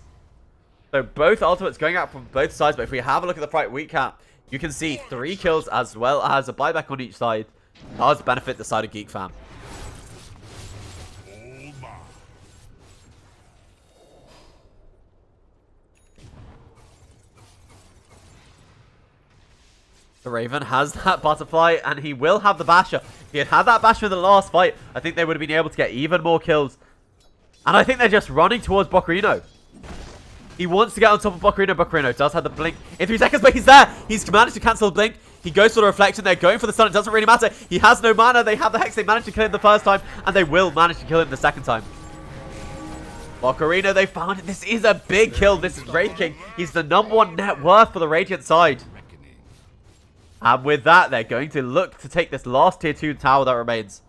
So both ultimates going out from both sides. But if we have a look at the fight recap, you can see 3 kills as well as a buyback on each side. Does benefit the side of GeekFam. The Raven has that Butterfly, and he will have the Basher. If he had had that Basher in the last fight, I think they would have been able to get even more kills. And I think they're just running towards Bocarino. He wants to get on top of Bocarino. Bocarino does have the blink in 3 seconds, but he's there. He's managed to cancel the blink. He goes for the reflection. They're going for the stun. It doesn't really matter. He has no mana. They have the Hex. They managed to kill him the first time, and they will manage to kill him the second time. Bocarino, they found it. This is a big kill. This is Wraith King. He's the #1 net worth for the Radiant side. And with that, they're going to look to take this last tier 2 tower that remains.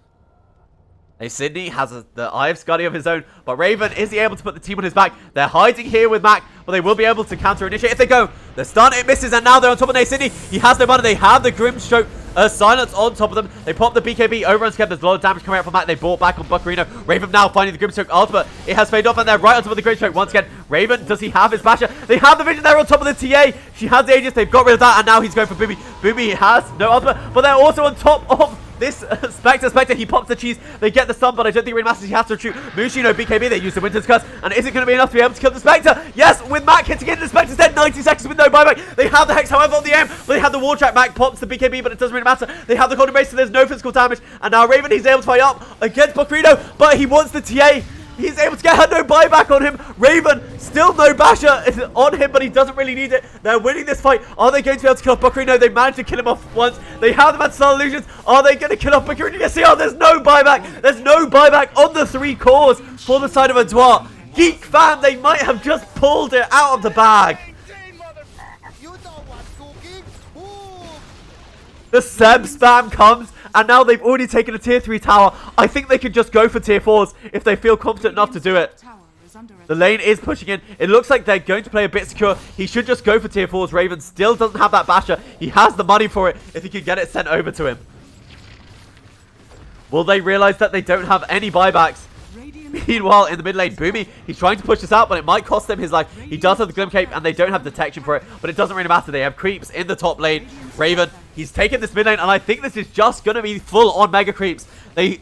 Hey, Sydney has the Eye of Scuddy of his own, but Raven, is he able to put the team on his back? They're hiding here with Mac, but they will be able to counter-initiate if they go. The stun, it misses, and now they're on top of Nate Sydney. He has no mana. They have the Grimstroke Silence on top of them. They pop the BKB over on Skeb. There's a lot of damage coming out from Mac. They bought back on Buccarino. Raven now finding the Grimstroke ultimate. It has faded off, and they're right on top of the Grimstroke once again. Raven, does he have his Basher? They have the vision there on top of the TA. She has the Aegis. They've got rid of that, and now he's going for Boomy. Boomy has no ultimate, but they're also on top of this Spectre, he pops the cheese. They get the stun, but I don't think it really matters. He has to retreat. Mushino, BKB, they use the Winter's Curse. And is it going to be enough to be able to kill the Spectre? Yes, with Mac hitting into the Spectre's dead. 90 seconds with no buyback. They have the Hex, however, on the aim. But they have the Wall Track. Mac pops the BKB, but it doesn't really matter. They have the Golden Base, so there's no physical damage. And now Raven, he's able to fight up against Bocarino, but he wants the TA. He's able to get her no buyback on him. Raven, still no Basher on him, but he doesn't really need it. They're winning this fight. Are they going to be able to kill off Bocarino? They managed to kill him off once. They have the Mantle Illusions. Are they going to kill off Bocarino? Yes, they are. There's no buyback. There's no buyback on the 3 cores for the side of Adroit. GeekFam, they might have just pulled it out of the bag. You know what's cooking? Ooh. The Seb spam comes, and now they've already taken a tier 3 tower. I think they could just go for tier 4s if they feel confident enough to do it. The lane is pushing in. It looks like they're going to play a bit secure. He should just go for tier 4s. Raven still doesn't have that Basher. He has the money for it if he can get it sent over to him. Will they realize that they don't have any buybacks? Meanwhile, in the mid lane, Boomy, he's trying to push this out, but it might cost them his life. He does have the Glim Cape, and they don't have detection for it, but it doesn't really matter. They have creeps in the top lane. Raven, he's taken this mid lane, and I think this is just going to be full-on mega creeps. They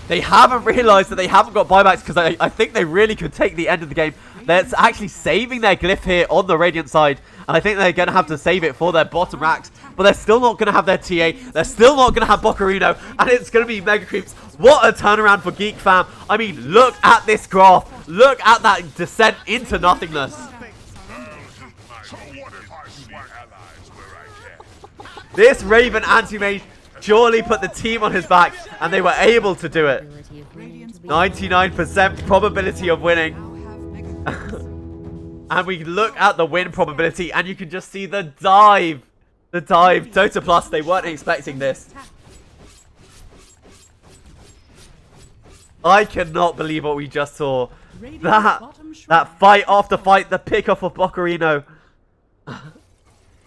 haven't realized that they haven't got buybacks, because I think they really could take the end of the game. They're actually saving their glyph here on the Radiant side, and I think they're going to have to save it for their bottom racks. But they're still not going to have their TA. They're still not going to have Bocarino, and it's going to be mega creeps. What a turnaround for GeekFam. I mean, look at this graph. Look at that descent into nothingness. This Raven anti-mage surely put the team on his back, and they were able to do it. 99% probability of winning. And we look at the win probability, and you can just see the dive. The dive. Dota Plus, they weren't expecting this. I cannot believe what we just saw. That fight after fight, the pick-off of Boccarino.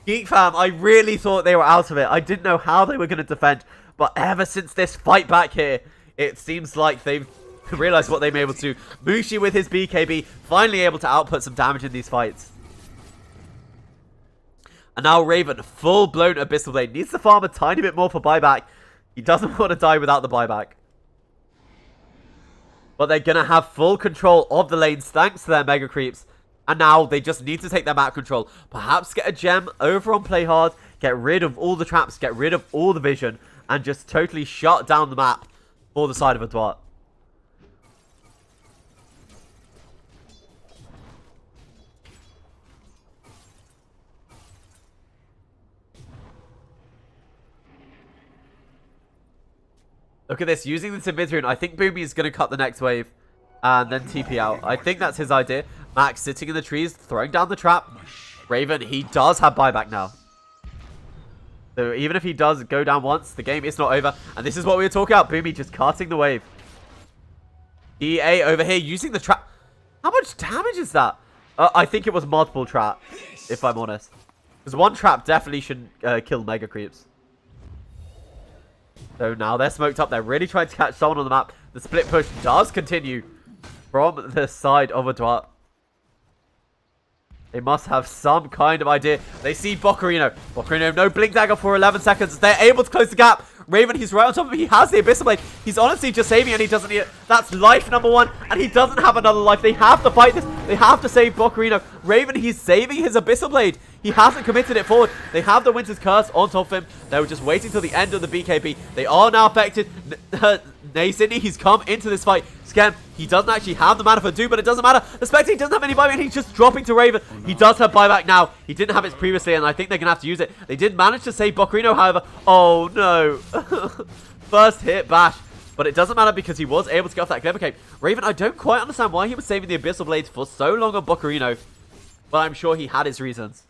GeekFam, I really thought they were out of it. I didn't know how they were going to defend. But ever since this fight back here, it seems like they've realized what they may be able to do. Mushi with his BKB, finally able to output some damage in these fights. And now Raven, full-blown Abyssal Blade. Needs to farm a tiny bit more for buyback. He doesn't want to die without the buyback. But they're going to have full control of the lanes thanks to their Mega Creeps. And now they just need to take their map control. Perhaps get a gem over on Play Hard. Get rid of all the traps. Get rid of all the vision. And just totally shut down the map for the side of Adroit. Look at this. Using this Invis rune, I think Boomy is going to cut the next wave. And then TP out. I think that's his idea. Max sitting in the trees, throwing down the trap. Raven, he does have buyback now. So even if he does go down once, the game is not over. And this is what we were talking about. Boomy just cutting the wave. EA over here using the trap. How much damage is that? I think it was multiple traps, if I'm honest. Because one trap definitely should kill Mega Creeps. So now they're smoked up. They're really trying to catch someone on the map. The split push does continue from the side of Adroit. They must have some kind of idea. They see Boccarino. Boccarino, no Blink Dagger for 11 seconds. They're able to close the gap. Raven, he's right on top of him. He has the Abyssal Blade. He's honestly just saving and he doesn't need it. That's life number one. And he doesn't have another life. They have to fight this. They have to save Boccarino. Raven, he's saving his Abyssal Blade. He hasn't committed it forward. They have the Winter's Curse on top of him. They were just waiting till the end of the BKB. They are now affected. Nay, Sydney, he's come into this fight. Scam, he doesn't actually have the mana for Doom, but it doesn't matter. The Spectre doesn't have any buyback. He's just dropping to Raven. He does have buyback now. He didn't have it previously, and I think they're going to have to use it. They did manage to save Boccarino, however. Oh, no. First hit bash. But it doesn't matter because he was able to get off that Glimmer Cape. Raven, I don't quite understand why he was saving the Abyssal Blades for so long on Boccarino. But I'm sure he had his reasons.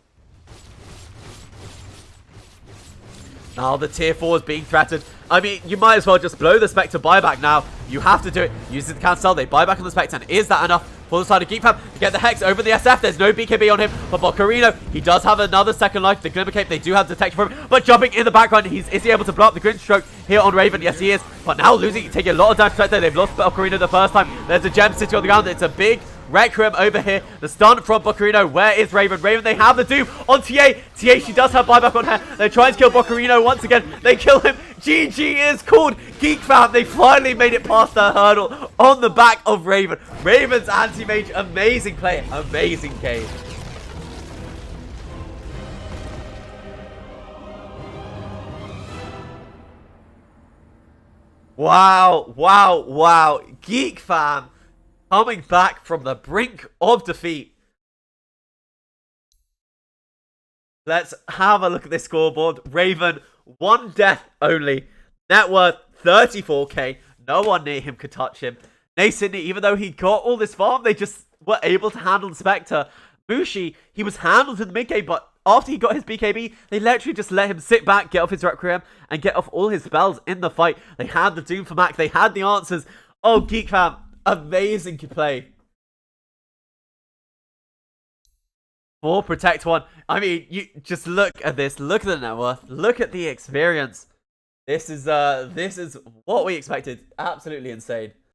Now the tier 4 is being threatened. I mean, you might as well just blow the Spectre buyback now. You have to do it. Use it to cancel. They buy back on the Spectre. And is that enough for the side of GeekFam to get the Hex over the SF? There's no BKB on him. But Boccarino, he does have another second life. The Glimmer Cape, they do have detection for him. But jumping in the background, is he able to blow up the Grim Stroke here on Raven? Yes, he is. But now losing, taking a lot of damage to Spectre. They've lost Boccarino the first time. There's a gem sitting on the ground. It's a big Requiem over here. The stun from Boccarino. Where is Raven? Raven, they have the Doom on TA. TA, she does have buyback on her. They're trying to kill Boccarino once again. They kill him. GG is called. GeekFam, they finally made it past the hurdle on the back of Raven. Raven's anti-mage, amazing play. Amazing game. Wow, wow, wow. GeekFam coming back from the brink of defeat. Let's have a look at this scoreboard. Raven, 1 death only. Net worth 34k. No one near him could touch him. Nay, Sydney, even though he got all this farm, they just were able to handle the Spectre. Mushi, he was handled in the mid game, but after he got his BKB, they literally just let him sit back, get off his Requiem, and get off all his spells in the fight. They had the Doom for Mac. They had the answers. Oh, GeekFam, amazing play. 4 Protect 1. I mean, you just look at this. Look at the net worth. Look at the experience. This is what we expected. Absolutely insane.